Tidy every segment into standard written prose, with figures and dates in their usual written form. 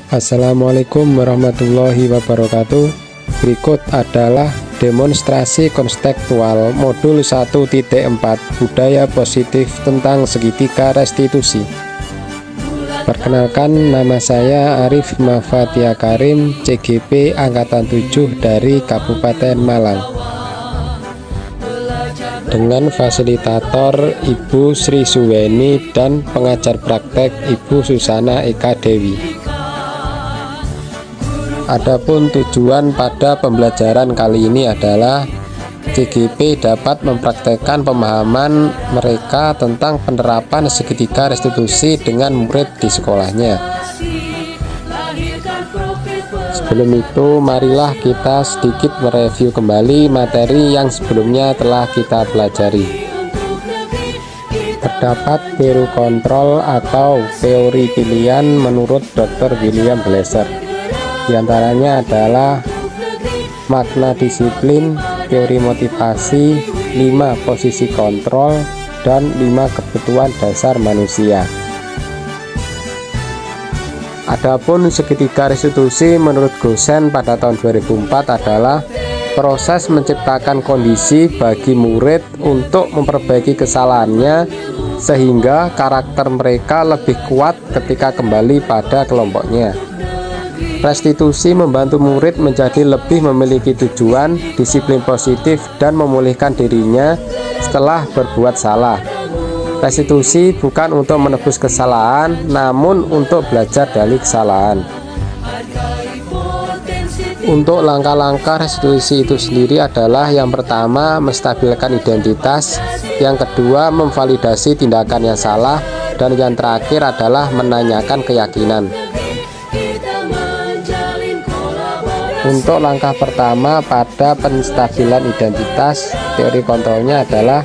Assalamualaikum warahmatullahi wabarakatuh. Berikut adalah demonstrasi konseptual modul 1.4 budaya positif tentang segitiga restitusi. Perkenalkan, nama saya Arif Mafatia Karim, CGP Angkatan 7 dari Kabupaten Malang, dengan fasilitator Ibu Sri Suweni dan pengajar praktek Ibu Susana Eka Dewi. Adapun tujuan pada pembelajaran kali ini adalah CGP dapat mempraktekkan pemahaman mereka tentang penerapan segitiga restitusi dengan murid di sekolahnya. Sebelum itu, marilah kita sedikit mereview kembali materi yang sebelumnya telah kita pelajari. Terdapat teori kontrol atau teori pilihan menurut Dr. William Glasser. Di antaranya adalah makna disiplin, teori motivasi, 5 posisi kontrol, dan 5 kebutuhan dasar manusia. Adapun segitiga restitusi menurut Gosen pada tahun 2004 adalah proses menciptakan kondisi bagi murid untuk memperbaiki kesalahannya sehingga karakter mereka lebih kuat ketika kembali pada kelompoknya. Restitusi membantu murid menjadi lebih memiliki tujuan, disiplin positif, dan memulihkan dirinya setelah berbuat salah. Restitusi bukan untuk menebus kesalahan, namun untuk belajar dari kesalahan. Untuk langkah-langkah restitusi itu sendiri adalah: yang pertama, menstabilkan identitas; yang kedua, memvalidasi tindakan yang salah; dan yang terakhir adalah menanyakan keyakinan. Untuk langkah pertama pada penstabilan identitas, teori kontrolnya adalah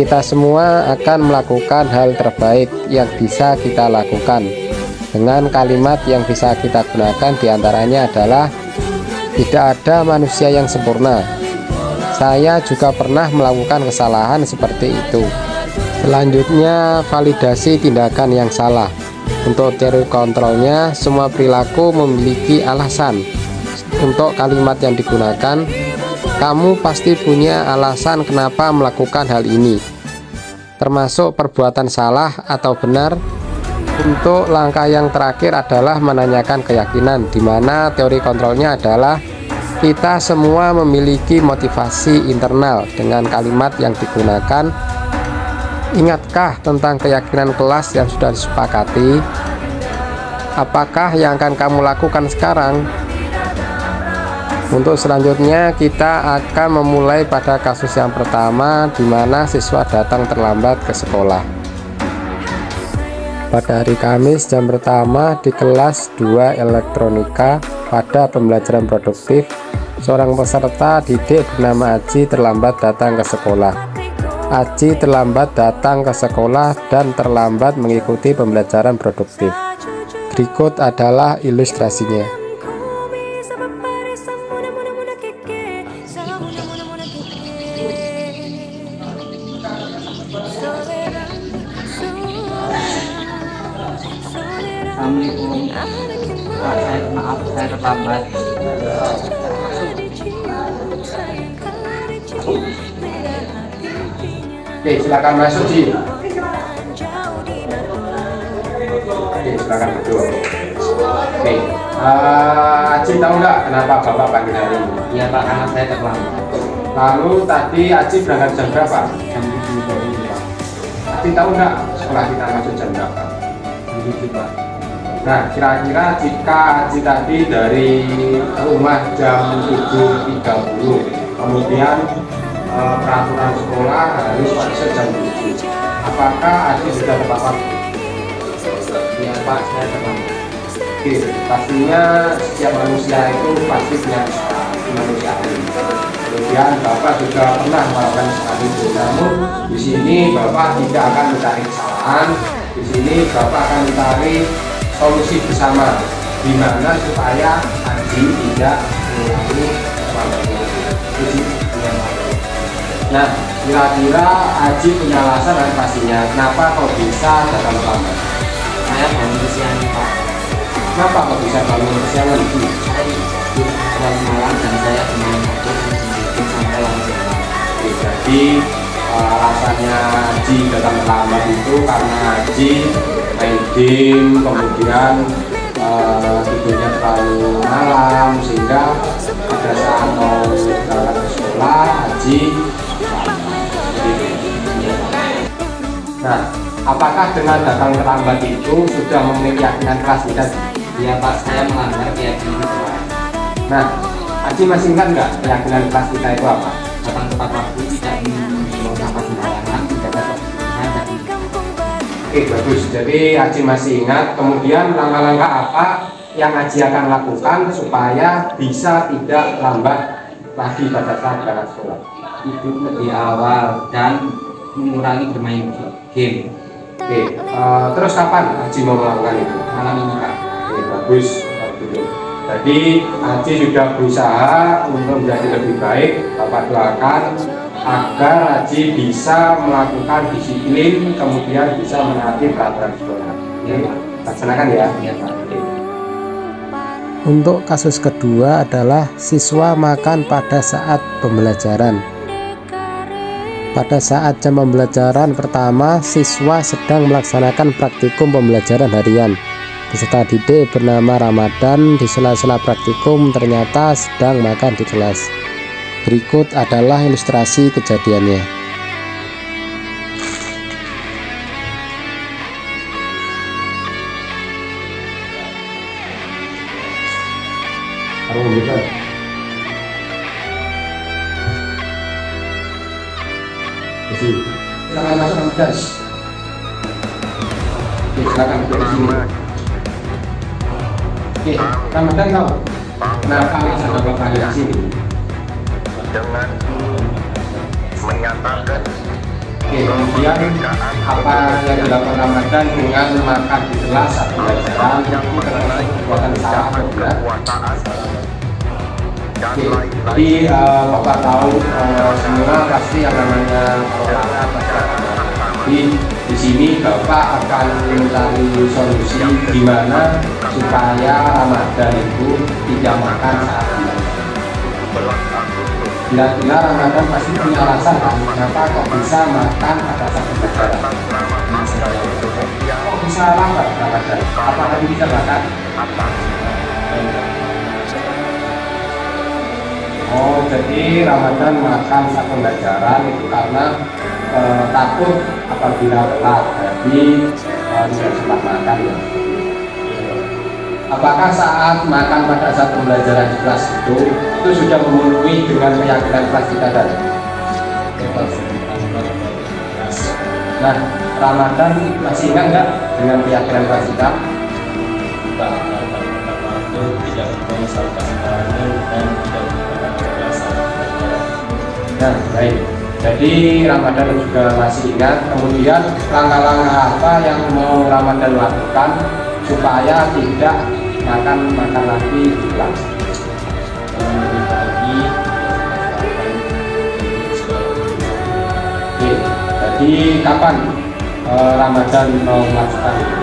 kita semua akan melakukan hal terbaik yang bisa kita lakukan. Dengan kalimat yang bisa kita gunakan diantaranya adalah tidak ada manusia yang sempurna. Saya juga pernah melakukan kesalahan seperti itu. Selanjutnya, validasi tindakan yang salah. Untuk teori kontrolnya, semua perilaku memiliki alasan. Untuk kalimat yang digunakan, kamu pasti punya alasan kenapa melakukan hal ini, termasuk perbuatan salah atau benar. Untuk langkah yang terakhir adalah menanyakan keyakinan, di mana teori kontrolnya adalah kita semua memiliki motivasi internal. Dengan kalimat yang digunakan, ingatkah tentang keyakinan kelas yang sudah disepakati? Apakah yang akan kamu lakukan sekarang? Untuk selanjutnya, kita akan memulai pada kasus yang pertama, di mana siswa datang terlambat ke sekolah. Pada hari Kamis jam pertama di kelas 2 elektronika pada pembelajaran produktif, seorang peserta didik bernama Aji terlambat datang ke sekolah. Aji terlambat datang ke sekolah dan terlambat mengikuti pembelajaran produktif. Berikut adalah ilustrasinya. Assalamualaikum. Maaf saya terlambat. Oke, silakan masuk, Ji. Oke, silakan duduk. Oke, Aji tahu nggak kenapa Bapak panggil hari ini? Iya Pak, karena saya terlambat. Lalu tadi Aji berangkat jam berapa? Jam 7 tadi Pak. Aji tahu nggak sekolah kita masuk jam berapa? Jam 7 Pak. Nah, kira-kira jika Aji tadi dari rumah jam 7.30, kemudian peraturan sekolah harus masuk jam 7, apakah Aji sudah tepat waktu? Iya Pak, saya terlambat. Oke, pastinya setiap manusia itu pasti punya kesalahan kemanusiaan. Kemudian Bapak juga pernah melakukan kesalahan itu, namun di sini Bapak tidak akan mencari kesalahan. Di sini Bapak akan mencari solusi bersama, di mana supaya Aji tidak mengulangi kesalahan. Nah, kira-kira Aji punya alasan dan pastinya kenapa kok bisa datang terlambat? Saya baru usianya Pak. Kenapa kok bisa bangun kesiangan? Selamat malam dan saya kemarin itu sampai langsung. Jadi alasannya Haji datang terlambat itu karena Haji main game, kemudian tidurnya terlalu malam, sehingga pada saat mau berangkat ke sekolah Haji Nah, apakah dengan datang terlambat itu sudah memenuhi keyakinan kelas kita? Ya Pak, saya melanggar keyakinan Pak. Nah, Haji masih ingat nggak keyakinan kelas kita itu apa? Datang tepat waktu, tidak membuang sampah sembarangan, tidak dapat dan Oke, bagus. Jadi Haji masih ingat. Kemudian langkah-langkah apa yang Haji akan lakukan supaya bisa tidak lambat lagi pada saat berangkat sekolah? tidur lebih awal dan mengurangi bermain game. Oke, terus kapan Haji mau melakukan itu? Malam ini Pak. Oke, bagus. Gitu. Jadi Haji sudah berusaha untuk menjadi lebih baik. Bapak doakan agar Haji bisa melakukan disiplin, kemudian bisa menaati peraturan sekolah. Ya Pak. Laksanakan ya. Ya Pak. Untuk kasus kedua adalah siswa makan pada saat pembelajaran. Pada saat jam pembelajaran pertama, siswa sedang melaksanakan praktikum pembelajaran harian. Peserta didik bernama Ramadan di sela-sela praktikum ternyata sedang makan di kelas. Berikut adalah ilustrasi kejadiannya. Silakan masuk Ramadan. Oke, silakan duduk di sini. Oke, Ramadan tahu kenapa alasan Bapak hadir di sini? Dengan menyatakan Oke, kemudian apa yang dilakukan Ramadan dengan makan di kelas saat pembelajaran itu termasuk perbuatan salah atau tidak? Oke, jadi Bapak tahu semua pasti yang namanya olahraga pasti akan ada. Jadi di sini Bapak akan mencari solusi gimana supaya Ramadan itu tidak makan saat belajar. Bila Ramadan pasti punya alasan kan, kenapa kok bisa makan pada saat pembelajaran? Kok bisa lambat Ramadan? Apakah bisa makan? Oh, jadi Ramadan makan saat pembelajaran itu karena takut apabila telat, jadi tidak sempat makan ya. Apakah saat makan pada saat pembelajaran di kelas itu sudah memenuhi dengan keyakinan kelas kita tadi? Nah, Ramadan masih ingat nggak dengan keyakinan kelas kita? Nah, baik. Jadi Ramadan juga masih ingat. Kemudian langkah-langkah apa yang mau Ramadan lakukan supaya tidak makan lagi di kelas? Oke, jadi kapan Ramadan mau melakukan itu?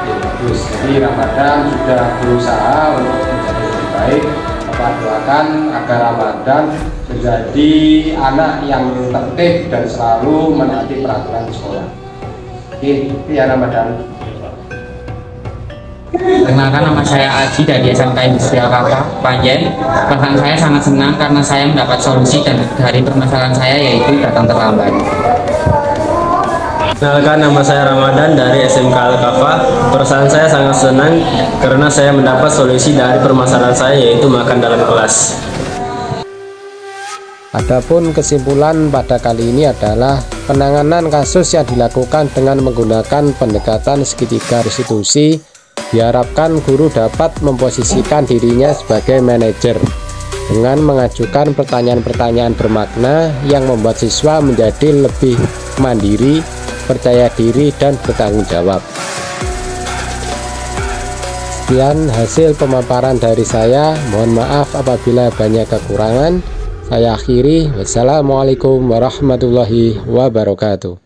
Bagus. Jadi Ramadan sudah berusaha untuk menjadi lebih baik. Bapak doakan agar Ramadan menjadi anak yang tertib dan selalu menaati peraturan sekolah. Oke, ya Ramadan. Perkenalkan, nama saya Aji dari SMK Industrial Kapa, Panjen. Bahkan saya sangat senang karena saya mendapat solusi dari permasalahan saya, yaitu datang terlambat. Perkenalkan, nama saya Ramadan dari SMK Al-Kafa. Perasaan saya sangat senang karena saya mendapat solusi dari permasalahan saya, yaitu makan dalam kelas. Adapun kesimpulan pada kali ini adalah penanganan kasus yang dilakukan dengan menggunakan pendekatan segitiga restitusi. Diharapkan guru dapat memposisikan dirinya sebagai manajer dengan mengajukan pertanyaan-pertanyaan bermakna yang membuat siswa menjadi lebih mandiri, percaya diri, dan bertanggung jawab. Sekian hasil pemaparan dari saya. Mohon maaf apabila banyak kekurangan. Saya akhiri. Wassalamualaikum warahmatullahi wabarakatuh.